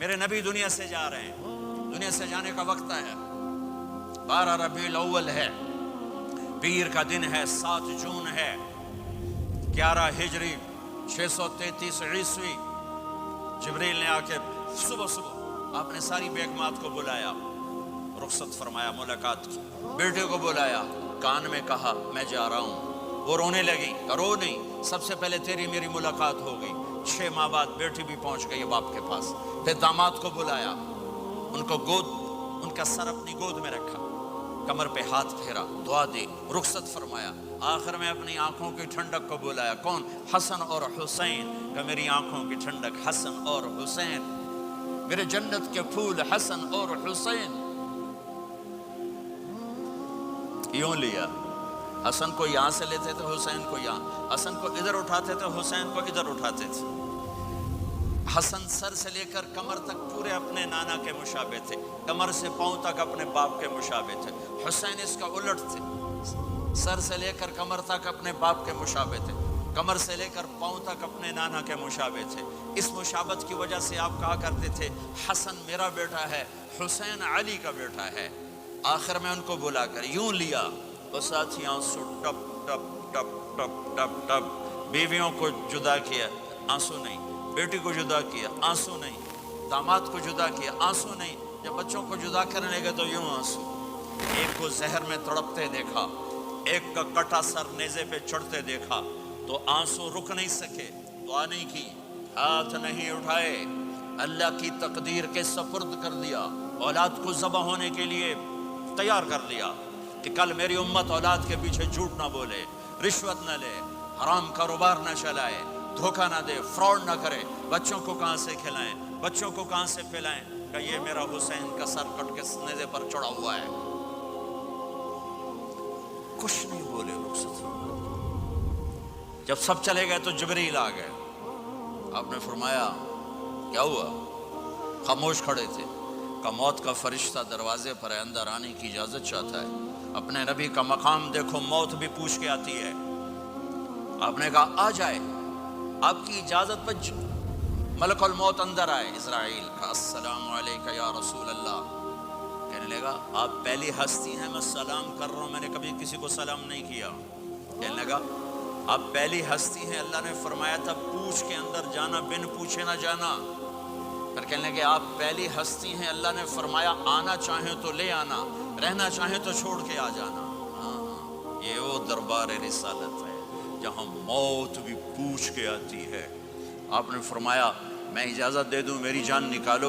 میرے نبی دنیا سے جا رہے ہیں، دنیا سے جانے کا وقت ہے، 12 ربیع الاول ہے، پیر کا دن ہے، 7 جون ہے، 11 ہجری 633 عیسوی۔ جبریل نے آ کے صبح صبح آپ نے ساری بیگمات کو بلایا، رخصت فرمایا ملاقات کی، بیٹے کو بلایا، کان میں کہا میں جا رہا ہوں۔ وہ رونے لگی، رو نہیں، سب سے پہلے تیری میری ملاقات ہو گئی۔ 6 ماہ بعد بیٹی بھی پہنچ گئی باپ کے پاس۔ پھر داماد کو بلایا، ان کو ان کا سر اپنی گود میں رکھا، کمر پہ ہاتھ پھیرا، دعا دی، رخصت فرمایا۔ آخر میں اپنی آنکھوں کی ٹھنڈک کو بلایا، کون؟ حسن اور حسین، کہ میری آنکھوں کی ٹھنڈک حسن اور حسین، میرے جنت کے پھول حسن اور حسین۔ یوں لیا، حسن کو یہاں سے لیتے تھے، حسین کو یہاں، حسن کو ادھر اٹھاتے تھے، حسین کو ادھر اٹھاتے تھے۔ حسن سر سے لے کر کمر تک پورے اپنے نانا کے مشابہ تھے، کمر سے پاؤں تک اپنے باپ کے مشابہ تھے۔ حسین اس کا الٹ تھے، سر سے لے کر کمر تک اپنے باپ کے مشابہ تھے، کمر سے لے کر پاؤں تک اپنے نانا کے مشابہ تھے۔ اس مشابہت کی وجہ سے آپ کہا کرتے تھے حسن میرا بیٹا ہے، حسین علی کا بیٹا ہے۔ آخر میں ان کو بلا کر یوں لیا، اور ساتھ آنسو ٹپ ٹپ ٹپ ٹپ ٹپ ٹپ، بیویوں کو جدا کیا، آنسو نہیں، بیٹی کو جدا کیا، آنسو نہیں، داماد کو جدا کیا، آنسو نہیں، جب بچوں کو جدا کرنے لگے تو یوں آنسو۔ ایک کو زہر میں تڑپتے دیکھا، ایک کا کٹا سر نیزے پہ چڑھتے دیکھا تو آنسو رک نہیں سکے، دعا نہیں کی، ہاتھ نہیں اٹھائے، اللہ کی تقدیر کے سپرد کر دیا، اولاد کو ذبح ہونے کے لیے تیار کر لیا کہ کل میری امت اولاد کے پیچھے جھوٹ نہ بولے، رشوت نہ لے، حرام کاروبار نہ چلائے، دھوکہ نہ دے، فراڈ نہ کرے، بچوں کو کہاں سے کھلائیں، بچوں کو کہاں سے پلائیں، کہ یہ میرا حسین کا سر کٹ کے نیزے پر چڑھا ہوا ہے۔ کچھ نہیں بولے رخصت۔ جب سب چلے گئے تو جبریل آ گئے، آپ نے فرمایا کیا ہوا؟ خاموش کھڑے تھے، کہ موت کا فرشتہ دروازے پر ہے، اندر آنے کی اجازت چاہتا ہے۔ اپنے نبی کا مقام دیکھو، موت بھی پوچھ کے آتی ہے۔ آپ نے کہا آ جائے، آپ کی اجازت پر ملک الموت اندر آئے، اسرائیل کا السلام علیکہ یا رسول اللہ، کہنے لگا آپ پہلی ہستی ہیں، میں سلام کر رہا ہوں، میں نے کبھی کسی کو سلام نہیں کیا۔ کہنے لگا آپ پہلی ہستی ہیں، اللہ نے فرمایا تھا پوچھ کے اندر جانا، بن پوچھے نہ جانا۔ پھر کہنے لگے آپ پہلی ہستی ہیں، اللہ نے فرمایا آنا چاہیں تو لے آنا، رہنا چاہیں تو چھوڑ کے آ جانا۔ یہ وہ دربار رسالت ہے جہاں موت بھی پوچھ کے آتی ہے۔ آپ نے فرمایا میں اجازت دے دوں، میری جان نکالو